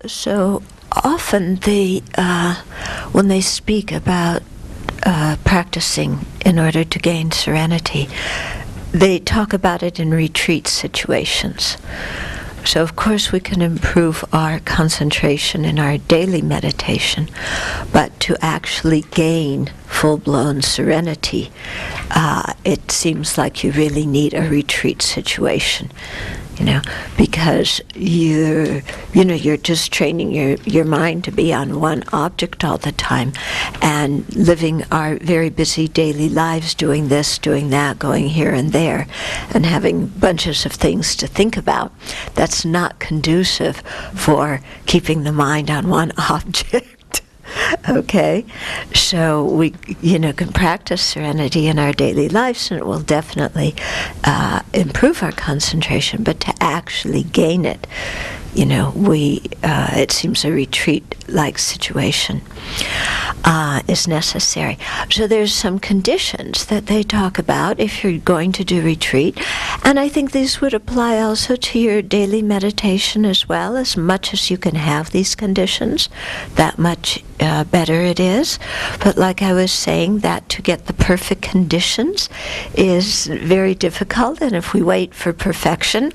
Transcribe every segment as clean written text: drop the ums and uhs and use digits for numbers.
So often when they speak about practicing in order to gain serenity, they talk about it in retreat situations. So of course we can improve our concentration in our daily meditation, but to actually gain full-blown serenity, it seems like you really need a retreat situation. Because you're just training your mind to be on one object all the time and living our very busy daily lives doing this, doing that, going here and there, and having bunches of things to think about. That's not conducive for keeping the mind on one object. Okay, so we, can practice serenity in our daily lives, and it will definitely improve our concentration. But to actually gain it, it seems a retreat-like situation is necessary. So there's some conditions that they talk about if you're going to do retreat, and I think these would apply also to your daily meditation as well. As much as you can have these conditions, that much better it is. But like I was saying, that to get the perfect conditions is very difficult, and if we wait for perfection,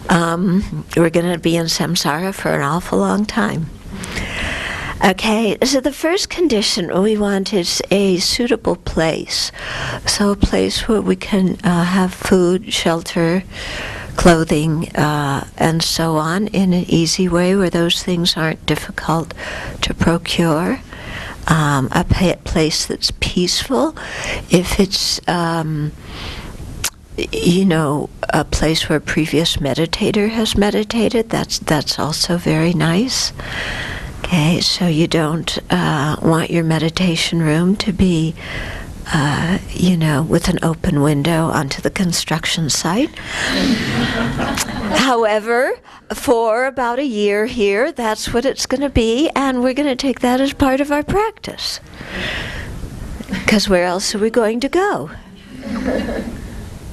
we're going to be in samsara for an awful long time. Okay, so the first condition we want is a suitable place. So a place where we can have food, shelter, clothing, and so on in an easy way, where those things aren't difficult to procure. A place that's peaceful. If it's a place where a previous meditator has meditated, that's also very nice. Okay, so you don't want your meditation room to be, with an open window onto the construction site. However, for about a year here, that's what it's going to be, and we're going to take that as part of our practice. Because where else are we going to go?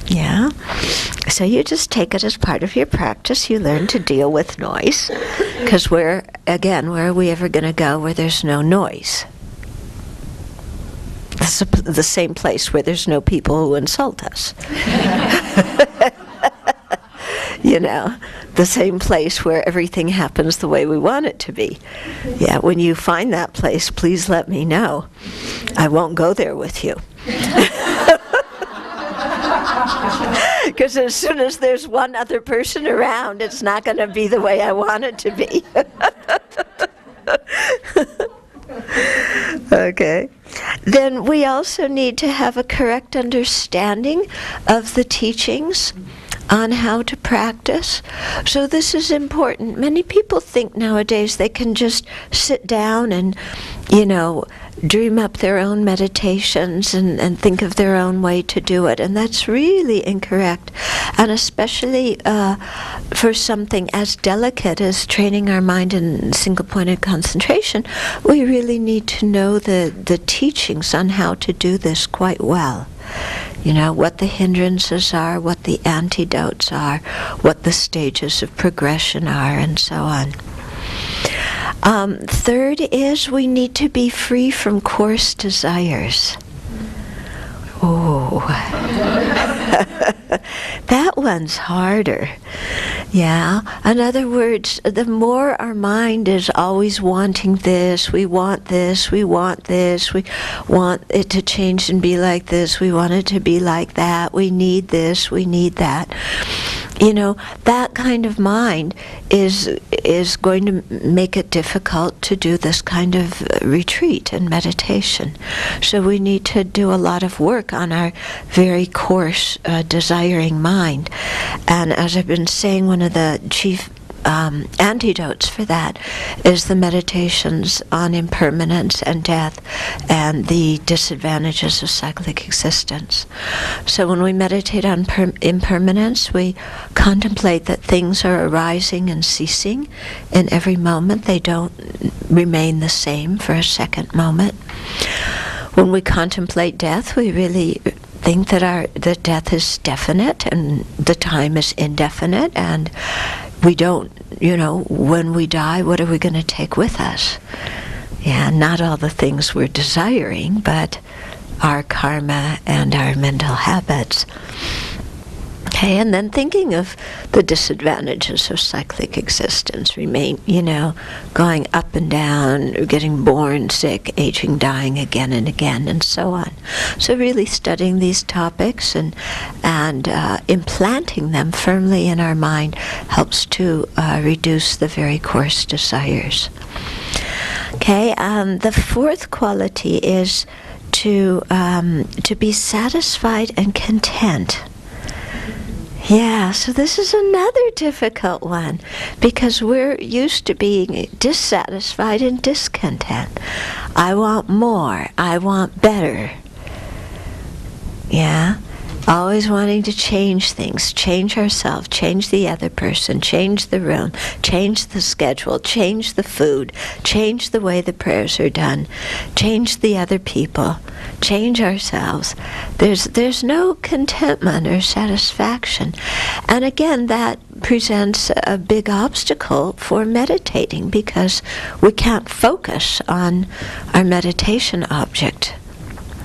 Yeah. So you just take it as part of your practice. You learn to deal with noise. Because where are we ever going to go where there's no noise? It's the same place where there's no people who insult us. The same place where everything happens the way we want it to be. Yeah, when you find that place, please let me know. I won't go there with you. Because as soon as there's one other person around, it's not going to be the way I want it to be. Okay. Then we also need to have a correct understanding of the teachings on how to practice. So this is important. Many people think nowadays they can just sit down and, dream up their own meditations and think of their own way to do it. And that's really incorrect. And especially for something as delicate as training our mind in single-pointed concentration, we really need to know the teachings on how to do this quite well. What the hindrances are, what the antidotes are, what the stages of progression are, and so on. Third is we need to be free from coarse desires. Oh, that one's harder. Yeah. In other words, the more our mind is always wanting this, we want this, we want this, we want it to change and be like this, we want it to be like that, we need this, we need that. That kind of mind is going to make it difficult to do this kind of retreat and meditation. So we need to do a lot of work on our very coarse, desiring mind. And as I've been saying, one of the chief antidotes for that is the meditations on impermanence and death and the disadvantages of cyclic existence. So when we meditate on impermanence, we contemplate that things are arising and ceasing in every moment. They don't remain the same for a second moment. When we contemplate death, we really think that death is definite and the time is indefinite, and we don't when we die, what are we going to take with us? Yeah, not all the things we're desiring, but our karma and our mental habits. Okay, and then thinking of the disadvantages of cyclic existence, going up and down, getting born, sick, aging, dying again and again, and so on. So really studying these topics and implanting them firmly in our mind helps to reduce the very coarse desires. Okay, the fourth quality is to be satisfied and content. Yeah, so this is another difficult one because we're used to being dissatisfied and discontent. I want more. I want better. Yeah, always wanting to change things, change ourselves, change the other person, change the room, change the schedule, change the food, change the way the prayers are done, change the other people, change ourselves. There's no contentment or satisfaction. And again, that presents a big obstacle for meditating because we can't focus on our meditation object.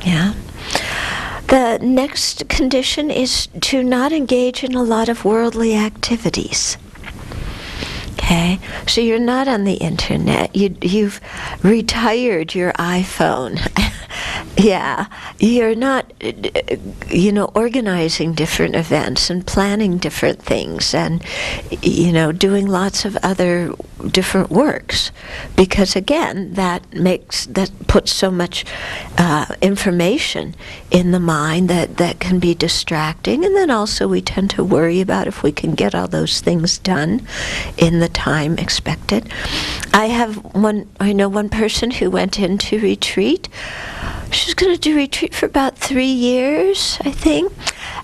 Yeah. The next condition is to not engage in a lot of worldly activities. Okay, so you're not on the internet. You've retired your iPhone. Yeah, you're not, organizing different events and planning different things and, doing lots of other different works. Because again, that puts so much information in the mind that can be distracting. And then also we tend to worry about if we can get all those things done in the time expected. I know one person who went into retreat. She was going to do retreat for about 3 years, I think.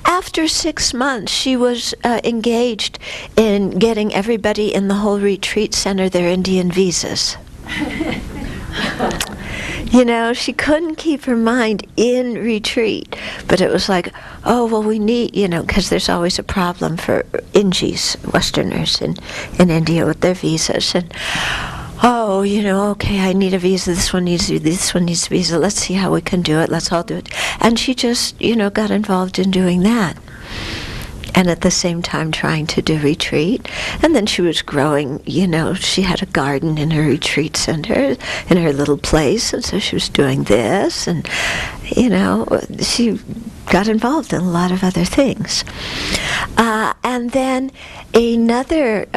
After 6 months, she was engaged in getting everybody in the whole retreat center their Indian visas. She couldn't keep her mind in retreat. But it was like, we need, because there's always a problem for Ingis, Westerners in India with their visas. And okay, I need a visa, this one needs a visa, let's see how we can do it, let's all do it. And she just, got involved in doing that. And at the same time trying to do retreat. And then she was growing, she had a garden in her retreat center, in her little place, and so she was doing this, and, she got involved in a lot of other things. And then another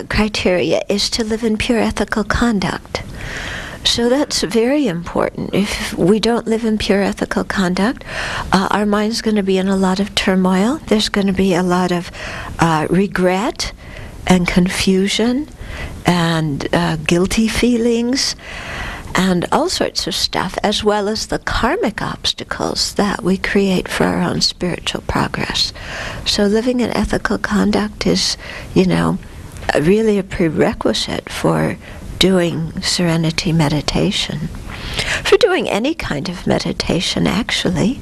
criteria is to live in pure ethical conduct. So that's very important. If we don't live in pure ethical conduct, our mind's going to be in a lot of turmoil. There's going to be a lot of regret and confusion and guilty feelings and all sorts of stuff, as well as the karmic obstacles that we create for our own spiritual progress. So living in ethical conduct is, really a prerequisite for doing serenity meditation, for doing any kind of meditation actually,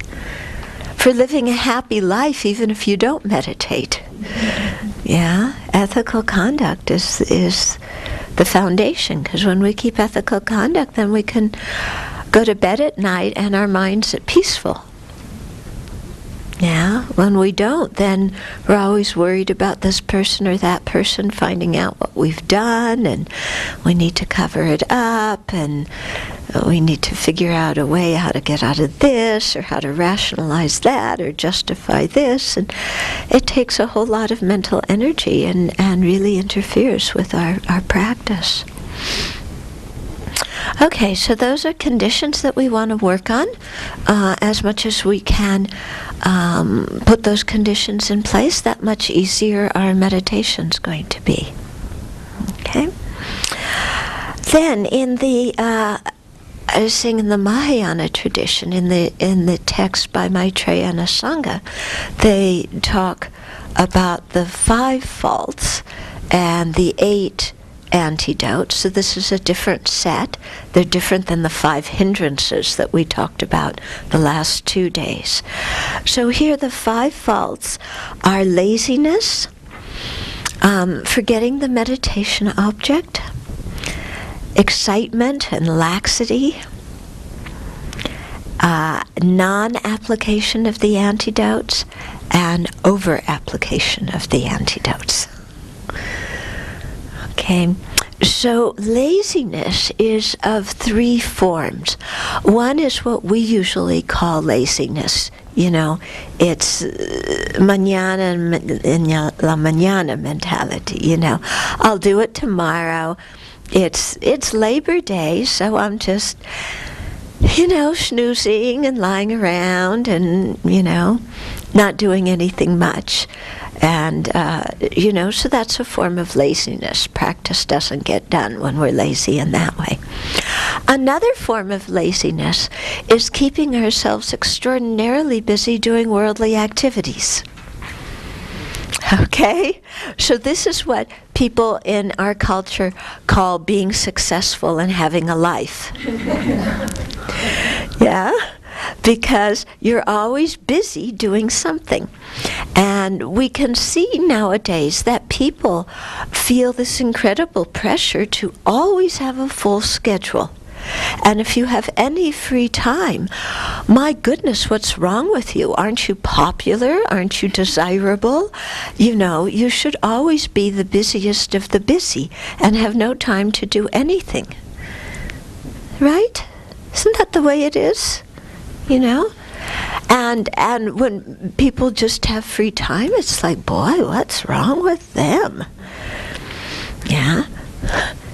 for living a happy life even if you don't meditate. Yeah, ethical conduct is the foundation, because when we keep ethical conduct, then we can go to bed at night and our mind's peaceful. Yeah, when we don't, then we're always worried about this person or that person finding out what we've done, and we need to cover it up, and we need to figure out a way how to get out of this, or how to rationalize that, or justify this, and it takes a whole lot of mental energy and really interferes with our practice. Okay, so those are conditions that we want to work on. As much as we can put those conditions in place, that much easier our meditation's going to be. Okay? Then in the I was saying in the Mahayana tradition, in the text by Maitreya and Asanga, they talk about the 5 faults and the 8 antidotes. So this is a different set. They're different than the 5 hindrances that we talked about the last 2 days. So here the 5 faults are laziness, Forgetting the meditation object, excitement and laxity, non-application of the antidotes, and over-application of the antidotes. Okay, so laziness is of three forms. One is what we usually call laziness. You know, it's mañana en la mañana mentality. You know, I'll do it tomorrow. It's Labor Day, so I'm just, you know, snoozing and lying around and, you know, not doing anything much. And, you know, so that's a form of laziness. Practice doesn't get done when we're lazy in that way. Another form of laziness is keeping ourselves extraordinarily busy doing worldly activities. Okay? So this is what people in our culture call being successful and having a life. Yeah? Because you're always busy doing something. And we can see nowadays that people feel this incredible pressure to always have a full schedule. And if you have any free time, my goodness, what's wrong with you? Aren't you popular? Aren't you desirable? You know, you should always be the busiest of the busy and have no time to do anything. Right? Isn't that the way it is? You know? And when people just have free time, it's like, boy, what's wrong with them? Yeah?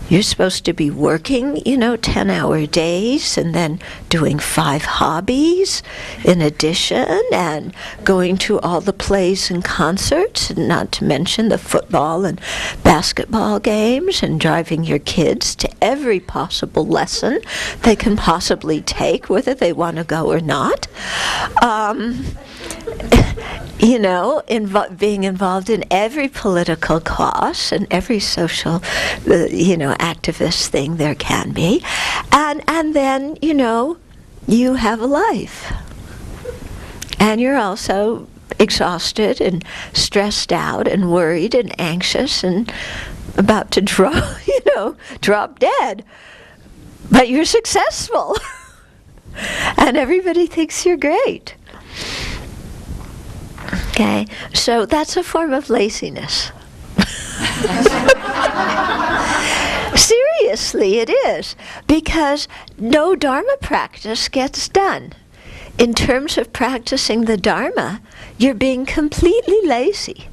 You're supposed to be working, you know, 10-hour days and then doing 5 hobbies in addition and going to all the plays and concerts, and not to mention the football and basketball games, and driving your kids to every possible lesson they can possibly take, whether they want to go or not. You know, being involved in every political cause and every social, you know, activist thing there can be. And then, you know, you have a life. And you're also exhausted and stressed out and worried and anxious and about to drop dead. But you're successful. And everybody thinks you're great. Okay, so that's a form of laziness. Seriously, it is. Because no Dharma practice gets done. In terms of practicing the Dharma, you're being completely lazy.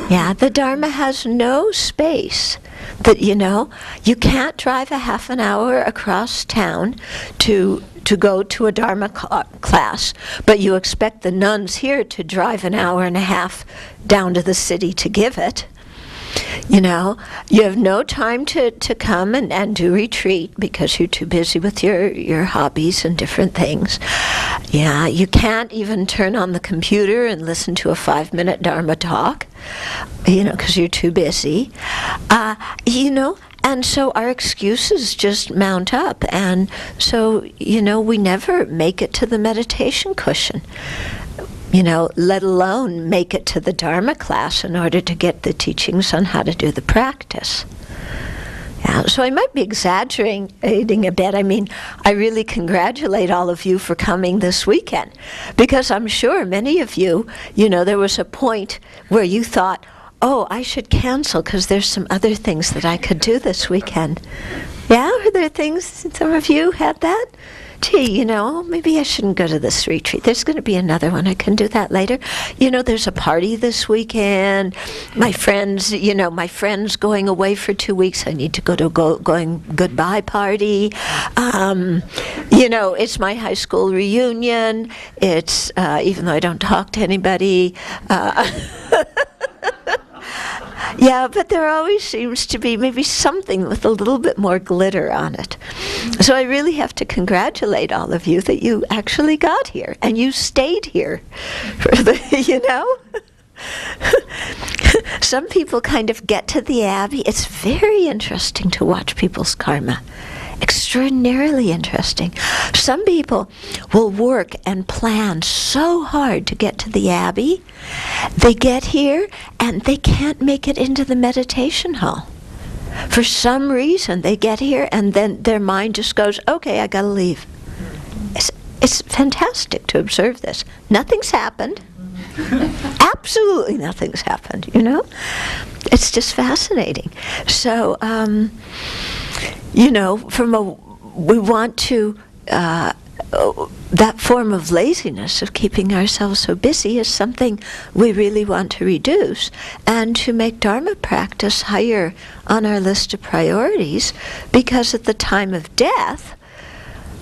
Yeah, the Dharma has no space. That, you know, you can't drive a half an hour across town to go to a Dharma class, but you expect the nuns here to drive an hour and a half down to the city to give it. You know, you have no time to come and do retreat because you're too busy with your hobbies and different things. Yeah, you can't even turn on the computer and listen to a 5-minute Dharma talk, you know, because you're too busy. You know, and so our excuses just mount up. And so, you know, we never make it to the meditation cushion. You know, let alone make it to the Dharma class in order to get the teachings on how to do the practice. Yeah, so I might be exaggerating a bit. I mean, I really congratulate all of you for coming this weekend, because I'm sure many of you, you know, there was a point where you thought, oh, I should cancel because there's some other things that I could do this weekend. Yeah, were there things, some of you had that? Gee, you know, maybe I shouldn't go to this retreat. There's going to be another one. I can do that later. You know, there's a party this weekend. My friends, you know, my friend's going away for 2 weeks. I need to go to going goodbye party. You know, it's my high school reunion. It's, even though I don't talk to anybody, yeah, but there always seems to be maybe something with a little bit more glitter on it. So I really have to congratulate all of you that you actually got here and you stayed here for the, you know? Some people kind of get to the Abbey. It's very interesting to watch people's karma. Extraordinarily interesting. some people will work and plan so hard to get to the Abbey. They get here and they can't make it into the meditation hall. For some reason, they get here and then their mind just goes, okay, I gotta leave. It's fantastic to observe this. Nothing's happened. Absolutely nothing's happened, you know? It's just fascinating. So, you know, we want to, that form of laziness of keeping ourselves so busy is something we really want to reduce, and to make Dharma practice higher on our list of priorities, because at the time of death,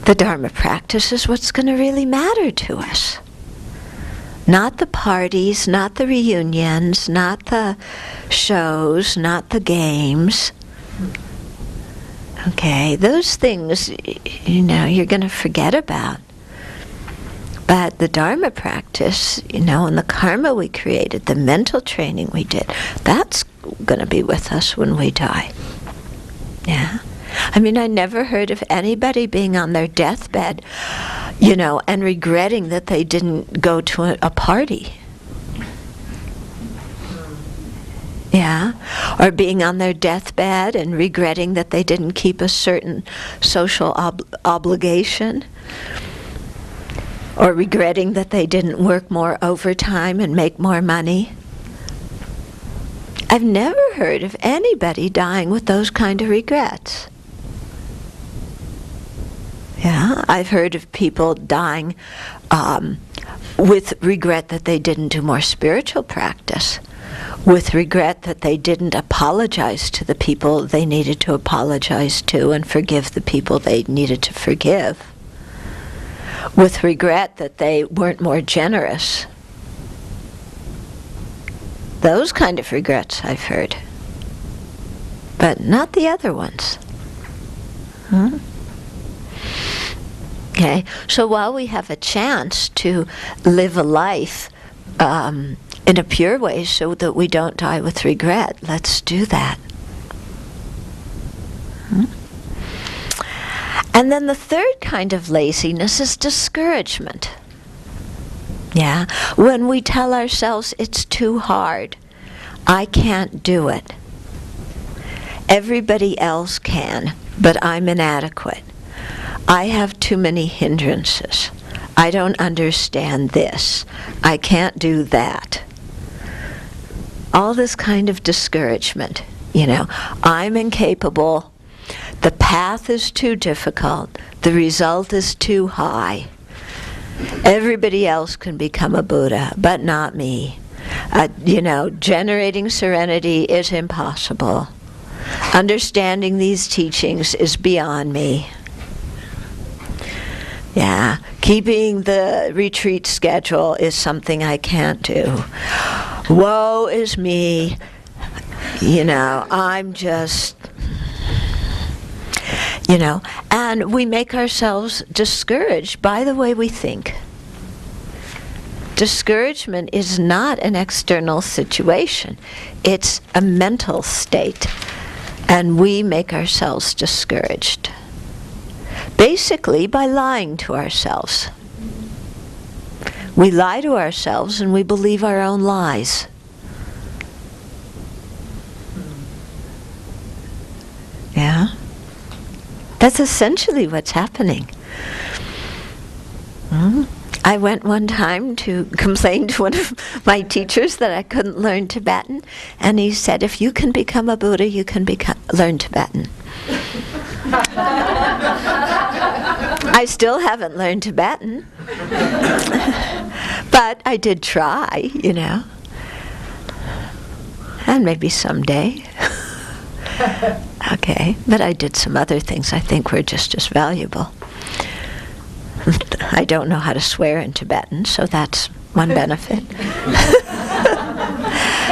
the Dharma practice is what's going to really matter to us. Not the parties, not the reunions, not the shows, not the games. Okay, those things, you know, you're going to forget about. But the Dharma practice, you know, and the karma we created, the mental training we did, that's going to be with us when we die. Yeah. I mean, I never heard of anybody being on their deathbed, you know, and regretting that they didn't go to a party. Yeah, or being on their deathbed and regretting that they didn't keep a certain social obligation, or regretting that they didn't work more overtime and make more money. I've never heard of anybody dying with those kind of regrets. Yeah, I've heard of people dying with regret that they didn't do more spiritual practice, with regret that they didn't apologize to the people they needed to apologize to and forgive the people they needed to forgive, with regret that they weren't more generous. Those kind of regrets I've heard, but not the other ones. Okay, so while we have a chance to live a life in a pure way so that we don't die with regret, let's do that. And then the third kind of laziness is discouragement. Yeah, when we tell ourselves it's too hard, I can't do it. Everybody else can, but I'm inadequate. I have too many hindrances. I don't understand this. I can't do that. All this kind of discouragement, you know, I'm incapable, the path is too difficult, the result is too high. Everybody else can become a Buddha, but not me. You know, generating serenity is impossible. Understanding these teachings is beyond me. Yeah, keeping the retreat schedule is something I can't do. Woe is me. You know, I'm just, you know, and we make ourselves discouraged by the way we think. Discouragement is not an external situation. It's a mental state, and we make ourselves discouraged. Basically, by lying to ourselves. We lie to ourselves and we believe our own lies. Yeah? That's essentially what's happening. I went one time to complain to one of my teachers that I couldn't learn Tibetan, and he said, if you can become a Buddha, you can learn Tibetan. I still haven't learned Tibetan, but I did try, you know, and maybe someday. Okay, but I did some other things I think were just as valuable. I don't know how to swear in Tibetan, so that's one benefit.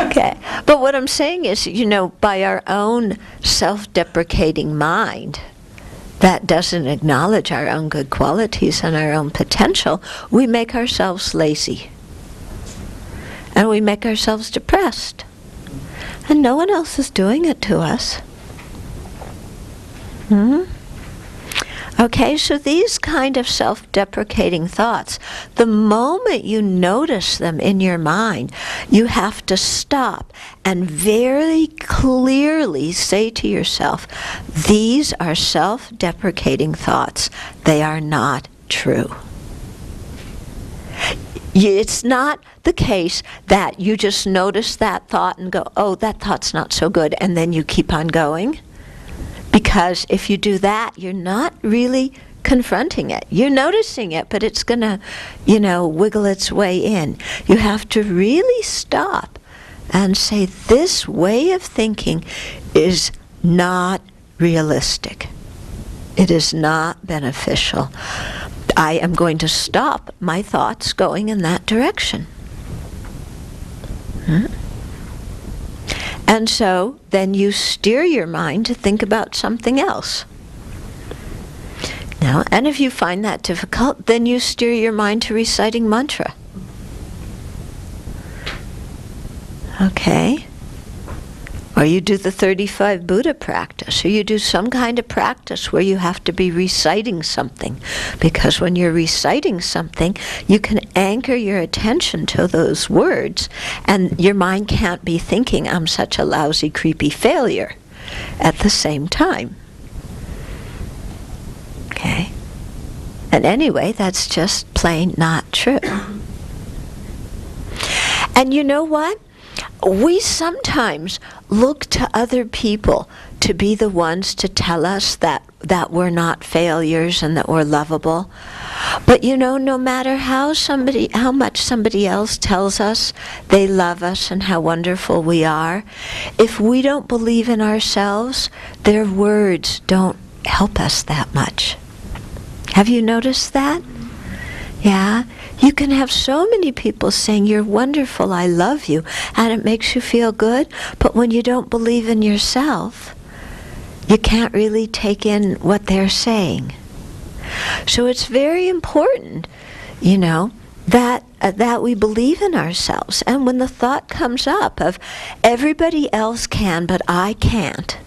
Okay, but what I'm saying is, you know, by our own self-deprecating mind that doesn't acknowledge our own good qualities and our own potential, we make ourselves lazy. And we make ourselves depressed. And no one else is doing it to us. Okay, so these kind of self-deprecating thoughts, the moment you notice them in your mind, you have to stop and very clearly say to yourself, these are self-deprecating thoughts. They are not true. It's not the case that you just notice that thought and go, oh, that thought's not so good, and then you keep on going. Because if you do that, you're not really confronting it. You're noticing it, but it's going to, wiggle its way in. You have to really stop and say, this way of thinking is not realistic. It is not beneficial. I am going to stop my thoughts going in that direction. And so then you steer your mind to think about something else. Now, and if you find that difficult, then you steer your mind to reciting mantra. Okay? Or you do the 35 Buddha practice, or you do some kind of practice where you have to be reciting something. Because when you're reciting something, you can anchor your attention to those words, and your mind can't be thinking, I'm such a lousy, creepy failure, at the same time. Okay? And anyway, that's just plain not true. And you know what? We sometimes look to other people to be the ones to tell us that we're not failures and that we're lovable. But no matter how much somebody else tells us they love us and how wonderful we are, if we don't believe in ourselves, their words don't help us that much. Have you noticed that? Yeah? You can have so many people saying, you're wonderful, I love you, and it makes you feel good, but when you don't believe in yourself, you can't really take in what they're saying. So it's very important, that we believe in ourselves. And when the thought comes up of, everybody else can, but I can't,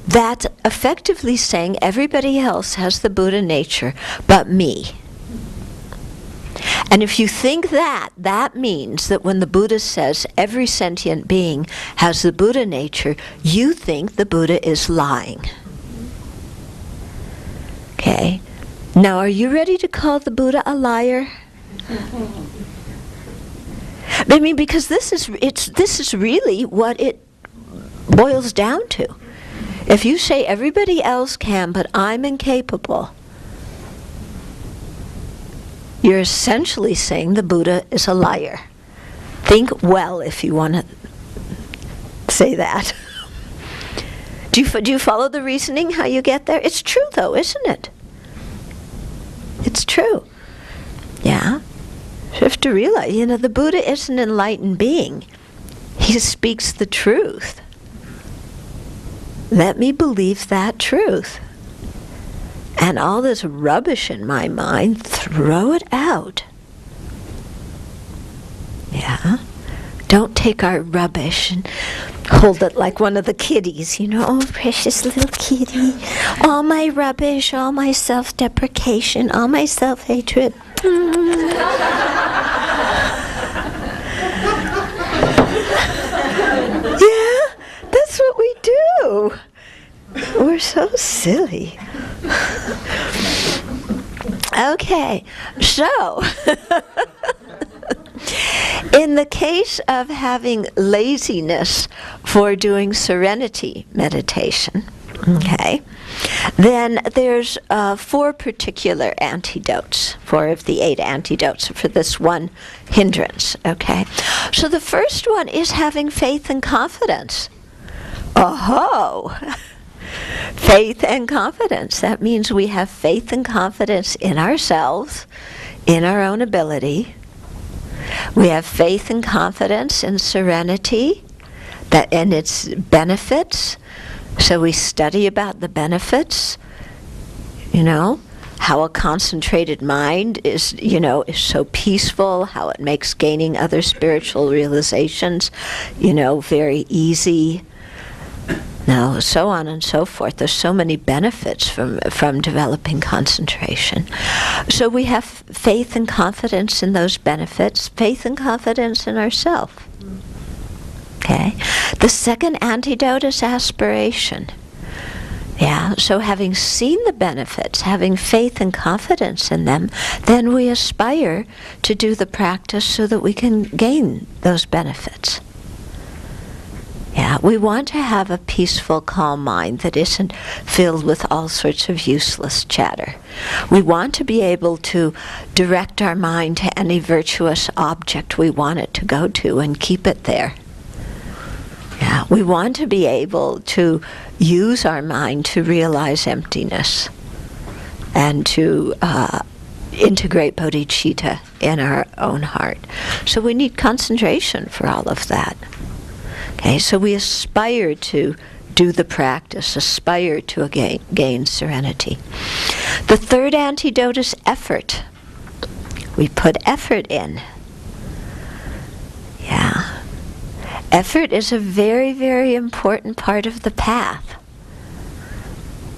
that's effectively saying everybody else has the Buddha nature but me. And if you think that means that when the Buddha says every sentient being has the Buddha nature, you think the Buddha is lying. Okay? Now, are you ready to call the Buddha a liar? I mean, because this is really what it boils down to. If you say everybody else can, but I'm incapable, you're essentially saying the Buddha is a liar. Think well if you want to say that. Do you follow the reasoning, how you get there? It's true, though, isn't it? It's true. Yeah? You have to realize, the Buddha is an enlightened being. He speaks the truth. Let me believe that truth. And all this rubbish in my mind, throw it out. Yeah? Don't take our rubbish and hold it like one of the kitties, oh, precious little kitty. All my rubbish, all my self-deprecation, all my self-hatred. Yeah, that's what we do. We're so silly. Okay, so in the case of having laziness for doing serenity meditation, okay, then there's 4 particular antidotes, 4 of the 8 antidotes for this one hindrance, okay? So the first one is having faith and confidence. Oh-ho! Faith and confidence. That means we have faith and confidence in ourselves, in our own ability. We have faith and confidence in serenity and its benefits. So we study about the benefits, how a concentrated mind is so peaceful, how it makes gaining other spiritual realizations, very easy. No, so on and so forth. There's so many benefits from developing concentration. So we have faith and confidence in those benefits, faith and confidence in ourselves. Okay? The second antidote is aspiration. Yeah, so having seen the benefits, having faith and confidence in them, then we aspire to do the practice so that we can gain those benefits. Yeah, we want to have a peaceful, calm mind that isn't filled with all sorts of useless chatter. We want to be able to direct our mind to any virtuous object we want it to go to and keep it there. Yeah, we want to be able to use our mind to realize emptiness and to integrate bodhicitta in our own heart. So we need concentration for all of that. Okay, so we aspire to do the practice, aspire to gain serenity. The third antidote is effort. We put effort in. Yeah. Effort is a very, very important part of the path.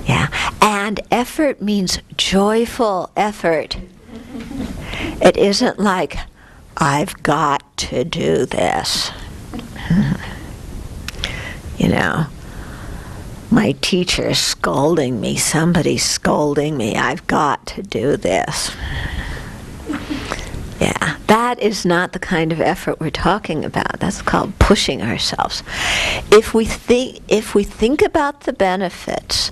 Yeah. And effort means joyful effort. It isn't like, I've got to do this. You know, my teacher's scolding me, somebody's scolding me, I've got to do this. Yeah, that is not the kind of effort we're talking about. That's called pushing ourselves. If we think about the benefits,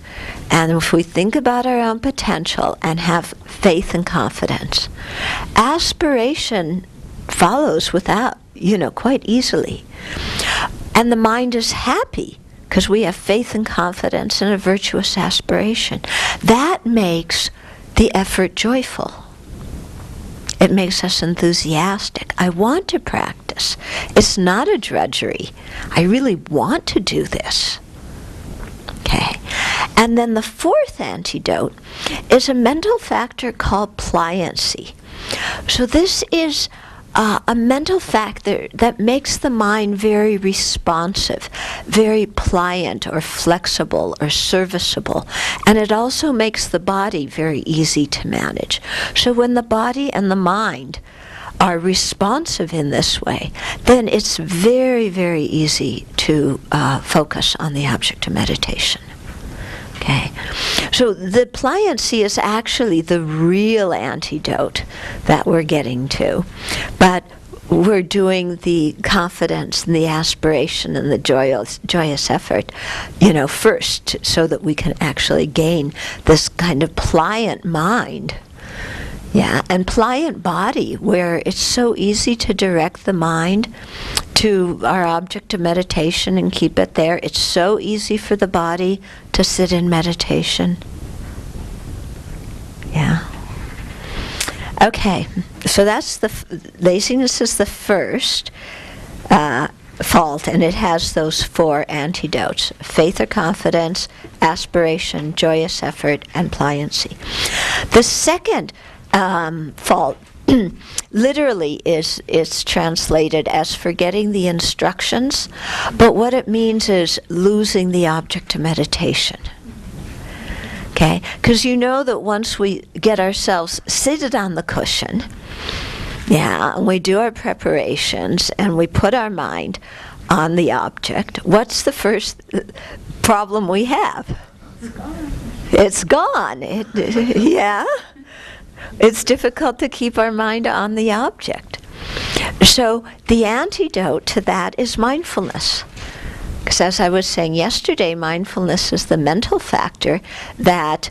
and if we think about our own potential and have faith and confidence, aspiration follows without, quite easily. And the mind is happy because we have faith and confidence and a virtuous aspiration. That makes the effort joyful. It makes us enthusiastic. I want to practice. It's not a drudgery. I really want to do this. Okay. And then the fourth antidote is a mental factor called pliancy. So this is a mental factor that makes the mind very responsive, very pliant or flexible or serviceable. And it also makes the body very easy to manage. So when the body and the mind are responsive in this way, then it's very, very easy to focus on the object of meditation. Okay, so the pliancy is actually the real antidote that we're getting to, but we're doing the confidence and the aspiration and the joyous effort, first, so that we can actually gain this kind of pliant mind. Yeah, and pliant body, where it's so easy to direct the mind to our object of meditation and keep it there. It's so easy for the body to sit in meditation. Yeah. Okay, so that's laziness is the first fault, and it has those four antidotes: faith or confidence, aspiration, joyous effort, and pliancy. The second fault literally is translated as forgetting the instructions, but what it means is losing the object of meditation. Okay? Because you know that once we get ourselves seated on the cushion, and we do our preparations and we put our mind on the object, what's the first problem we have? It's gone. Yeah? It's difficult to keep our mind on the object. So the antidote to that is mindfulness. Because as I was saying yesterday, mindfulness is the mental factor that,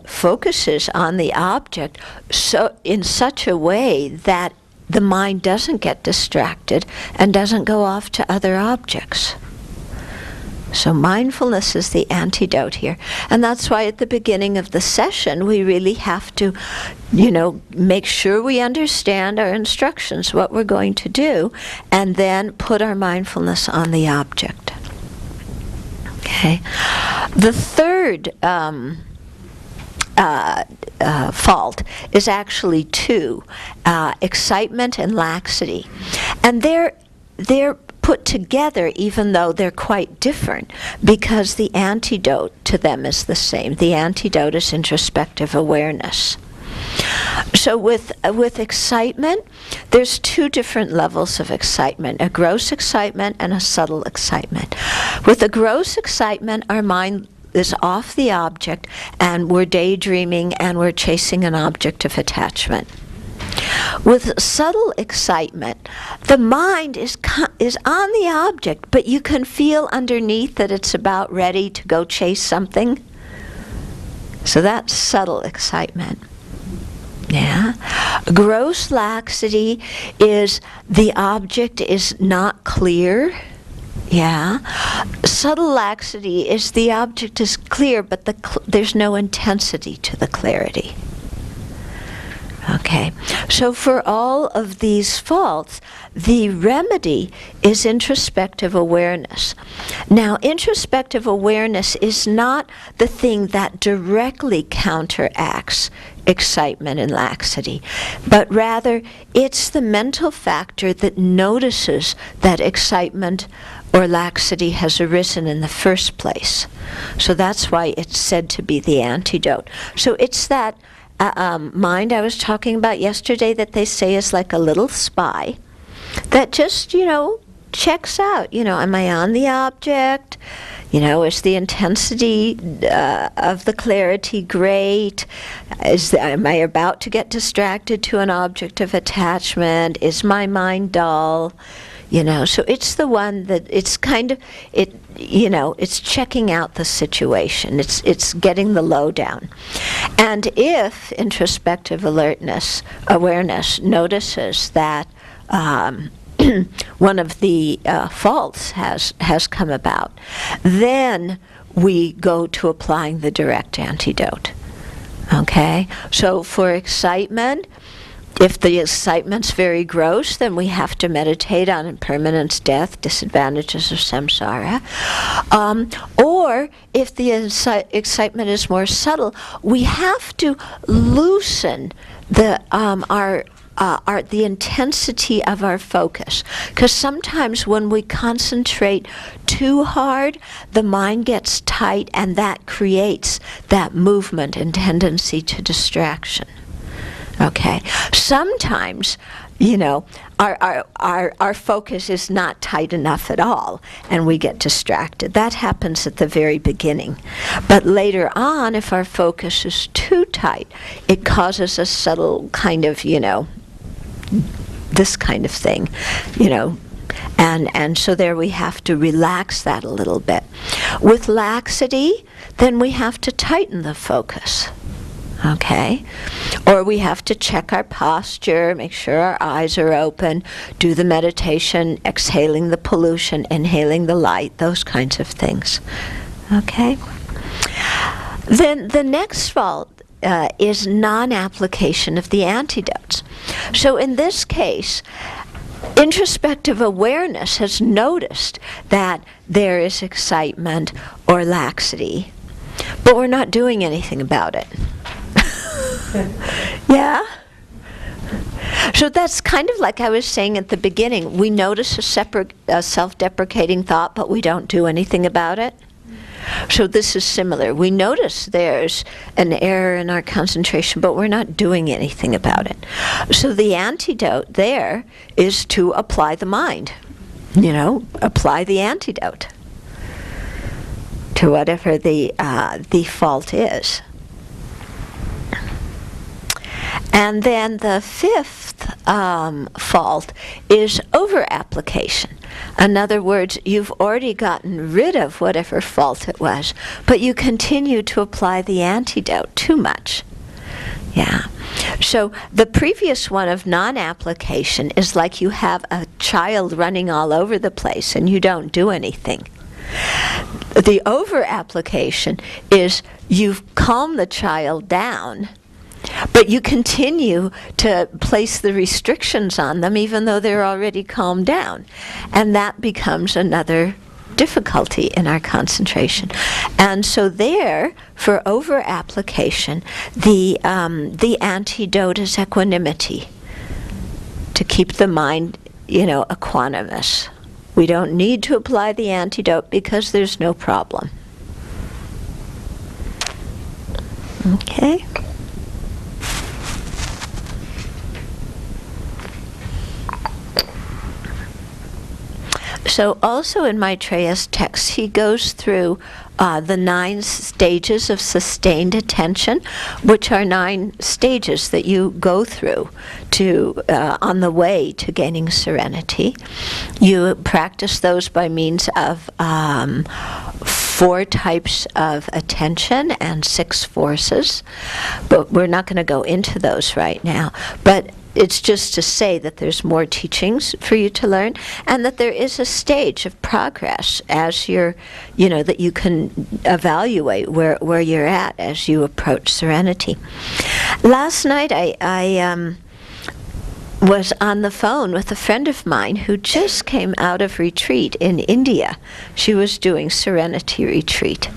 focuses on the object so in such a way that the mind doesn't get distracted and doesn't go off to other objects. So mindfulness is the antidote here. And that's why at the beginning of the session, we really have to, make sure we understand our instructions, what we're going to do, and then put our mindfulness on the object. Okay. The third fault is actually two: excitement and laxity. And they're put together even though they're quite different, because the antidote to them is the same. The antidote is introspective awareness. So with excitement, there's two different levels of excitement, a gross excitement and a subtle excitement. With a gross excitement, our mind is off the object and we're daydreaming and we're chasing an object of attachment. With subtle excitement, the mind is on the object, but you can feel underneath that it's about ready to go chase something. So that's subtle excitement. Yeah. Gross laxity is the object is not clear. Yeah. Subtle laxity is the object is clear, but there's no intensity to the clarity. Okay. So for all of these faults, the remedy is introspective awareness. Now, introspective awareness is not the thing that directly counteracts excitement and laxity, but rather it's the mental factor that notices that excitement or laxity has arisen in the first place. So that's why it's said to be the antidote. So it's that mind I was talking about yesterday that they say is like a little spy that just, checks out, am I on the object? Is the intensity of the clarity great? Am I about to get distracted to an object of attachment? Is my mind dull? So it's the one that it's kind of, it's checking out the situation. It's getting the lowdown. And if introspective awareness notices that one of the faults has come about, then we go to applying the direct antidote. Okay? So for excitement, if the excitement's very gross, then we have to meditate on impermanence, death, disadvantages of samsara. Or if the excitement is more subtle, we have to loosen the intensity of our focus. Because sometimes when we concentrate too hard, the mind gets tight, and that creates that movement and tendency to distraction. Okay. Sometimes, our focus is not tight enough at all, and we get distracted. That happens at the very beginning. But later on, if our focus is too tight, it causes a subtle kind of, this kind of thing, and so there we have to relax that a little bit. With laxity, then we have to tighten the focus. Okay? Or we have to check our posture, make sure our eyes are open, do the meditation, exhaling the pollution, inhaling the light, those kinds of things. Okay? Then the next fault is non-application of the antidotes. So in this case, introspective awareness has noticed that there is excitement or laxity, but we're not doing anything about it. Yeah? So that's kind of like I was saying at the beginning. We notice a self-deprecating thought, but we don't do anything about it. So this is similar. We notice there's an error in our concentration, but we're not doing anything about it. So the antidote there is to apply the mind. Apply the antidote to whatever the fault is. And then the fifth fault is over-application. In other words, you've already gotten rid of whatever fault it was, but you continue to apply the antidote too much. Yeah. So the previous one of non-application is like you have a child running all over the place and you don't do anything. The over-application is you've calmed the child down, but you continue to place the restrictions on them even though they're already calmed down. And that becomes another difficulty in our concentration. And so there, for over-application, the antidote is equanimity, to keep the mind, equanimous. We don't need to apply the antidote because there's no problem. Okay? So also in Maitreya's text, he goes through the 9 stages of sustained attention, which are 9 stages that you go through to on the way to gaining serenity. You practice those by means of 4 types of attention and 6 forces, but we're not going to go into those right now. But it's just to say that there's more teachings for you to learn, and that there is a stage of progress as you're, that you can evaluate where you're at as you approach serenity. Last night I was on the phone with a friend of mine who just came out of retreat in India. She was doing serenity retreat.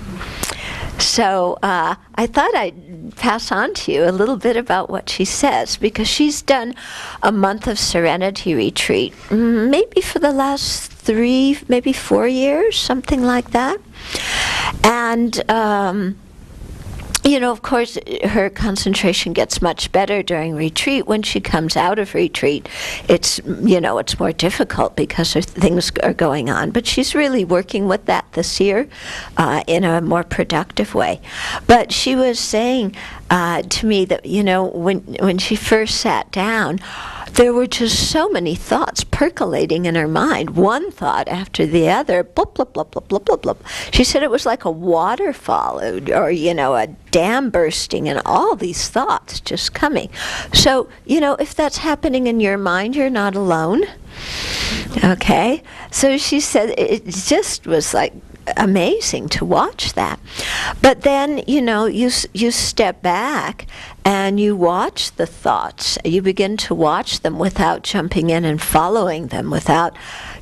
So I thought I'd pass on to you a little bit about what she says, because she's done a month of serenity retreat, maybe for the last 3, maybe 4 years, something like that. And of course, her concentration gets much better during retreat. When she comes out of retreat, it's more difficult because things are going on. But she's really working with that this year in a more productive way. But she was saying to me that, when she first sat down, there were just so many thoughts percolating in her mind, one thought after the other, blub, blub, blub, blub, blub, blub, blub. She said it was like a waterfall or a dam bursting and all these thoughts just coming. So, if that's happening in your mind, you're not alone. Okay? So she said it just was like amazing to watch that. But then, you step back and you watch the thoughts. You begin to watch them without jumping in and following them, without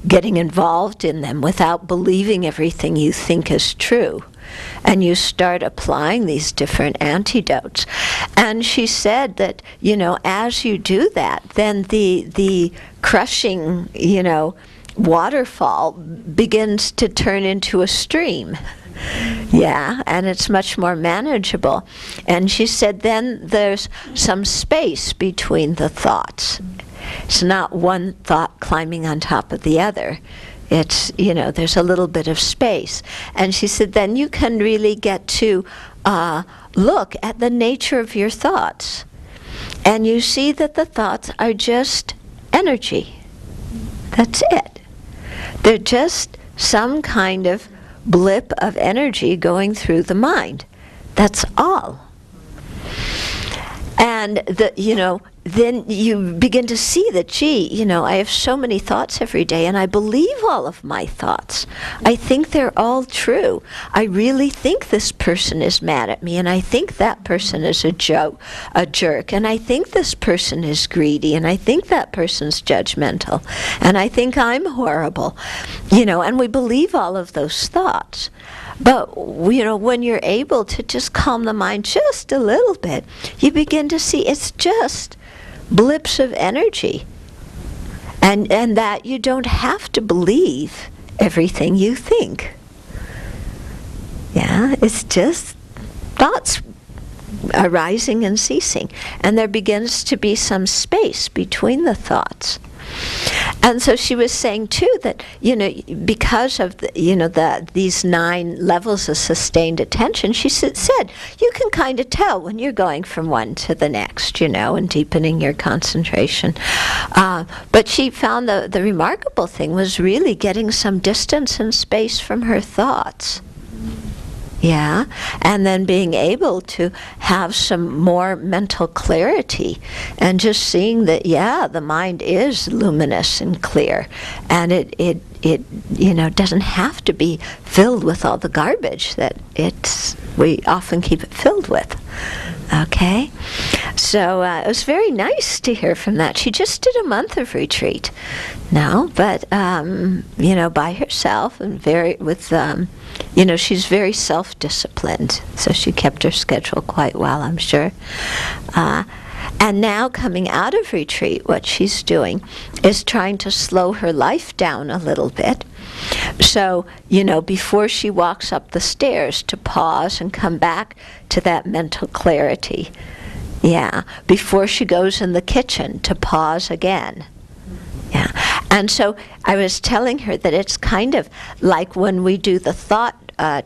getting involved in them, without believing everything you think is true. And you start applying these different antidotes. And she said that, as you do that, then the crushing, waterfall begins to turn into a stream. Yeah, and it's much more manageable. And she said then there's some space between the thoughts. It's not one thought climbing on top of the other. It's, there's a little bit of space. And she said then you can really get to look at the nature of your thoughts. And you see that the thoughts are just energy. That's it. They're just some kind of blip of energy going through the mind. That's all. And then you begin to see that, I have so many thoughts every day, and I believe all of my thoughts. I think they're all true. I really think this person is mad at me, and I think that person is a jerk, and I think this person is greedy, and I think that person's judgmental, and I think I'm horrible, and we believe all of those thoughts. But, when you're able to just calm the mind just a little bit, you begin to see it's just blips of energy. And that you don't have to believe everything you think. Yeah, it's just thoughts arising and ceasing. And there begins to be some space between the thoughts. And so she was saying too that because of these 9 levels of sustained attention, she said you can kind of tell when you're going from one to the next, and deepening your concentration. But she found the remarkable thing was really getting some distance and space from her thoughts. Yeah, and then being able to have some more mental clarity and just seeing that, the mind is luminous and clear, and it doesn't have to be filled with all the garbage that we often keep it filled with. Okay, so it was very nice to hear from that. She just did a month of retreat now, but by herself and she's very self-disciplined, so she kept her schedule quite well, I'm sure. And now coming out of retreat, what she's doing is trying to slow her life down a little bit. So, before she walks up the stairs, to pause and come back to that mental clarity. Yeah. Before she goes in the kitchen, to pause again. Yeah. And so I was telling her that it's kind of like when we do the thought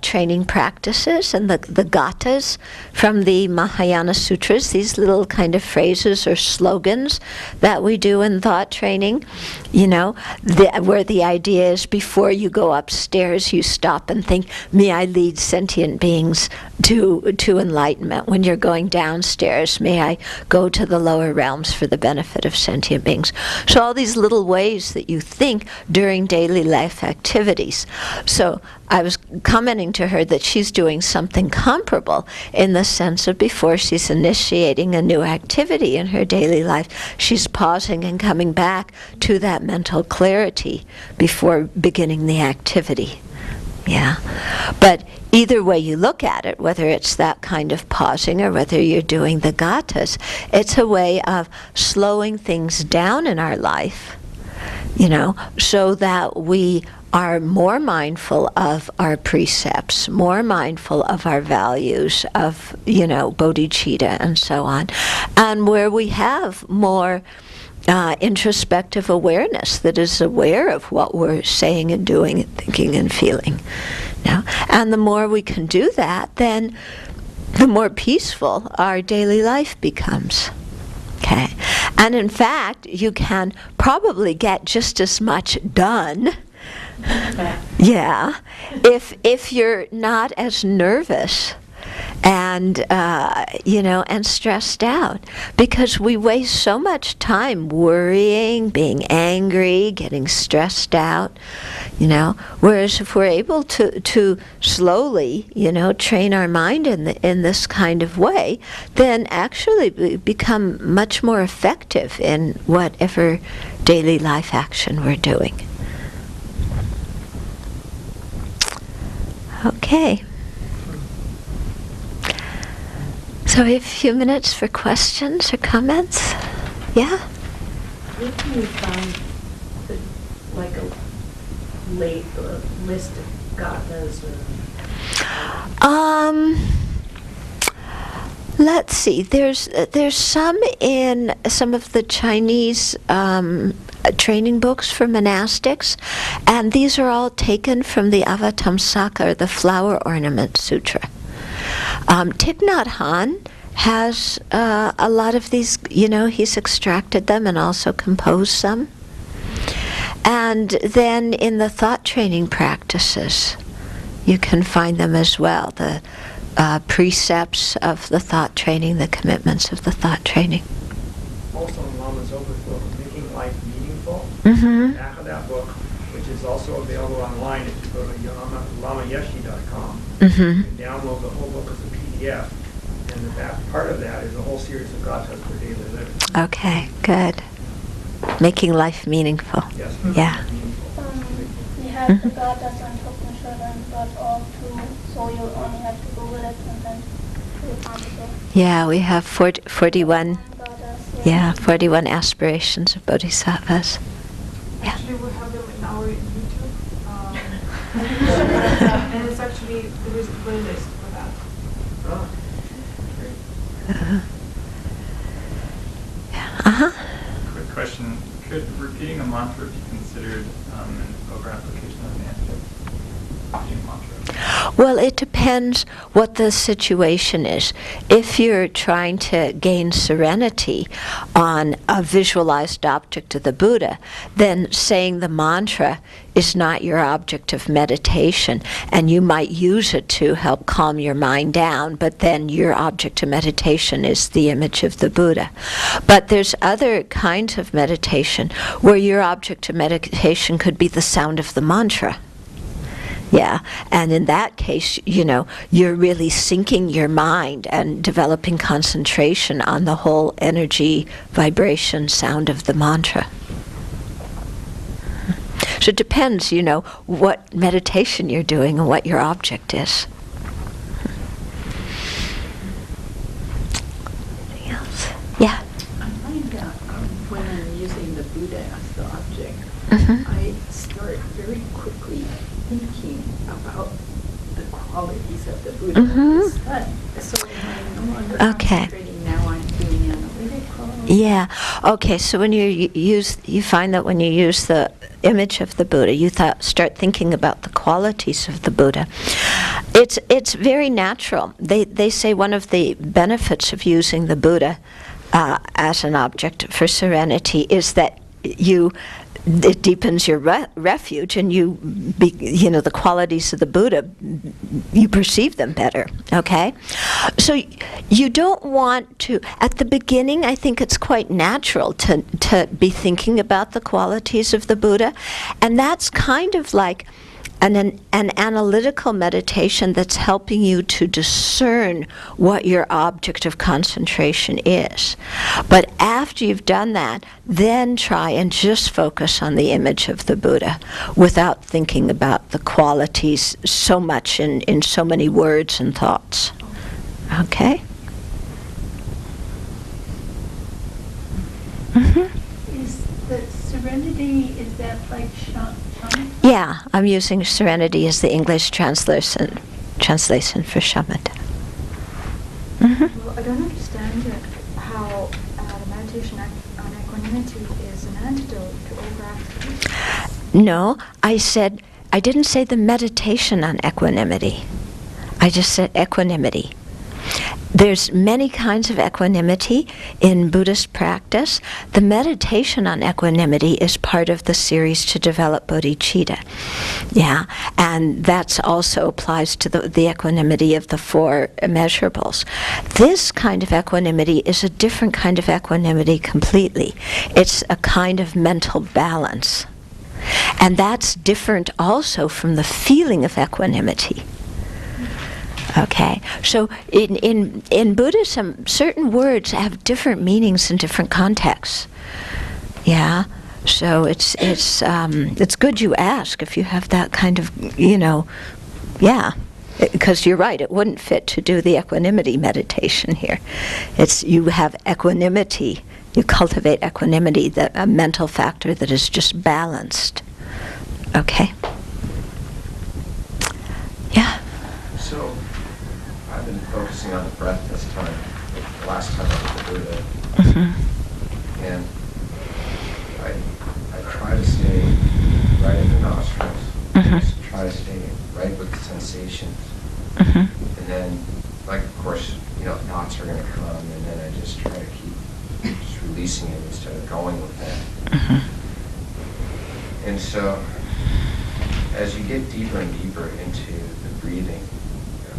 training practices and the gathas from the Mahayana Sutras, these little kind of phrases or slogans that we do in thought training, where the idea is before you go upstairs, you stop and think, may I lead sentient beings to enlightenment. When you're going downstairs, may I go to the lower realms for the benefit of sentient beings. So all these little ways that you think during daily life activities. So I was commenting to her that she's doing something comparable in the sense of before she's initiating a new activity in her daily life, she's pausing and coming back to that mental clarity before beginning the activity. Yeah. But either way you look at it, whether it's that kind of pausing or whether you're doing the gathas, it's a way of slowing things down in our life, so that we are more mindful of our precepts, more mindful of our values, of, bodhicitta and so on, and where we have more introspective awareness that is aware of what we're saying and doing and thinking and feeling. And the more we can do that, then the more peaceful our daily life becomes. Okay. And in fact, you can probably get just as much done, if you're not as nervous and and stressed out, because we waste so much time worrying, being angry, getting stressed out, whereas if we're able to slowly, train our mind in this kind of way, then actually we become much more effective in whatever daily life action we're doing. Okay. So we have a few minutes for questions or comments. Yeah? Where can you find a list of gathas Let's see. There's some in some of the Chinese training books for monastics, and these are all taken from the Avatamsaka, or the Flower Ornament Sutra. Thich Nhat Hanh has a lot of these, he's extracted them and also composed some. And then in the thought training practices, you can find them as well, the precepts of the thought training, the commitments of the thought training. Also in Lama's book, Making Life Meaningful, Mm-hmm. back of that book, which is also available online if you go to lamayeshi.com. Mm-hmm. You can download the whole book as a PDF, and the back part of that is a whole series of gathas for daily living. Okay, good. Making life meaningful. Yes. Yeah. Meaningful. We have the gathas on Tokenshara.org too, so you only have to Google it and then you'll find the book. Yeah, we have 41. Gathas, Yeah, 41 aspirations of bodhisattvas. Yeah. Actually, we have them in our YouTube. And it's actually, there is a playlist for that. Oh, great. Uh-huh. Quick question. Could repeating a mantra be considered an over-application of an antidote? Repeating a mantra. Well, it depends what the situation is. If you're trying to gain serenity on a visualized object of the Buddha, then saying the mantra is not your object of meditation, and you might use it to help calm your mind down, but then your object of meditation is the image of the Buddha. But there's other kinds of meditation where your object of meditation could be the sound of the mantra. Yeah, and in that case, you're really syncing your mind and developing concentration on the whole energy, vibration, sound of the mantra. So it depends, what meditation you're doing and what your object is. Anything else? Yeah. I start very quickly thinking about the qualities of the Buddha. So I'm no longer Okay. concentrating now, I'm being analytical. Yeah. Okay. So when you find that when you use the image of the Buddha, you start thinking about the qualities of the Buddha. It's very natural. They say one of the benefits of using the Buddha as an object for serenity is that it deepens your refuge, and the qualities of the Buddha, you perceive them better, okay? So you don't want to, at the beginning, I think it's quite natural to be thinking about the qualities of the Buddha, and that's kind of like an analytical meditation that's helping you to discern what your object of concentration is. But after you've done that, then try and just focus on the image of the Buddha without thinking about the qualities so much in so many words and thoughts. Okay? Is the serenity, is that like shamatha? Yeah, I'm using serenity as the English translation for shamatha. Well, I don't understand how the meditation on equanimity is an antidote to overactivity. No, I didn't say the meditation on equanimity. I just said equanimity. There's many kinds of equanimity in Buddhist practice. The meditation on equanimity is part of the series to develop bodhicitta. Yeah, and that also applies to the equanimity of the four immeasurables. This kind of equanimity is a different kind of equanimity completely. It's a kind of mental balance. And that's different also from the feeling of equanimity. Okay, so in Buddhism, certain words have different meanings in different contexts. Yeah, so it's good you ask if you have that kind of, yeah, because you're right, it wouldn't fit to do the equanimity meditation here. You have equanimity, you cultivate equanimity, a mental factor that is just balanced. Okay. Yeah. So, I've been focusing on the breath this time, the last time I was the Buddha. Mm-hmm. And I try to stay right in the nostrils. Mm-hmm. Just try to stay right with the sensations. Mm-hmm. And then, like, of course, thoughts are going to come, and then I just try to keep just releasing it instead of going with that. Mm-hmm. And so, as you get deeper and deeper into the breathing,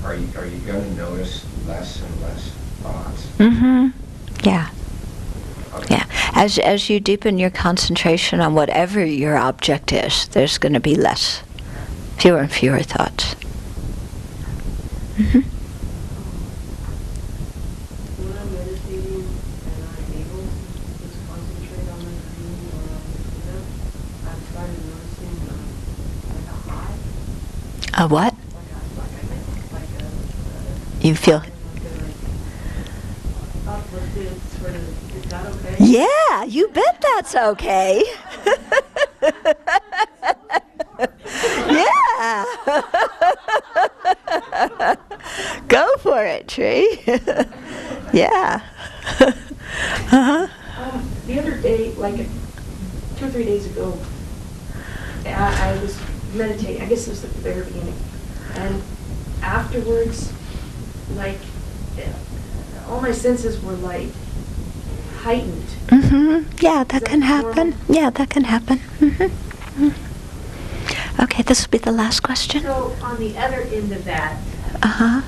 are you going to notice less and less thoughts? Mm-hmm. Yeah. Okay. Yeah. As you deepen your concentration on whatever your object is, there's going to be fewer and fewer thoughts. Mm-hmm. When I'm meditating and I'm able to just concentrate on the breathing or on the Buddha, I've started noticing like a high. A what? Like You feel? uplifted sort of, is that okay? Yeah, you bet that's okay. Yeah. Go for it, Tree. Yeah. Uh-huh. The other day, like 2 or 3 days ago, I was meditating. I guess it was at the very beginning. And afterwards, like, all my senses were like heightened. Mm-hmm. Yeah, that Is can that happen. normal? Yeah, that can happen. Mm-hmm. Okay, this will be the last question. So on the other end of that, Uh-huh.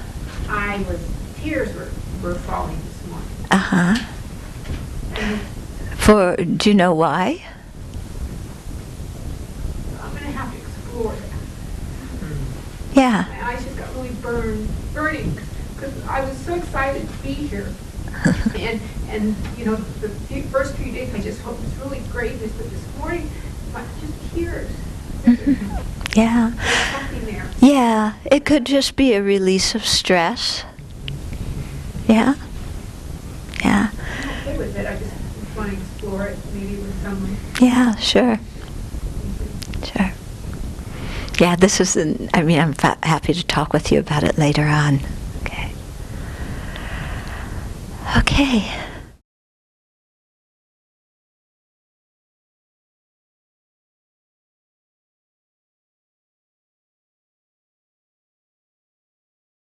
tears were falling this morning. Uh-huh. And Do you know why? I'm going to have to explore that. Yeah. My eyes just got really burning, because I was so excited to be here. and the first few days I just hoped it was really great, but this morning, just tears. Yeah. There's something there. Yeah, it could just be a release of stress. Yeah. Yeah. I'm okay with it. I just want to explore it maybe with someone. Yeah, sure. Yeah, this is, I mean, I'm happy to talk with you about it later on. Okay. Okay.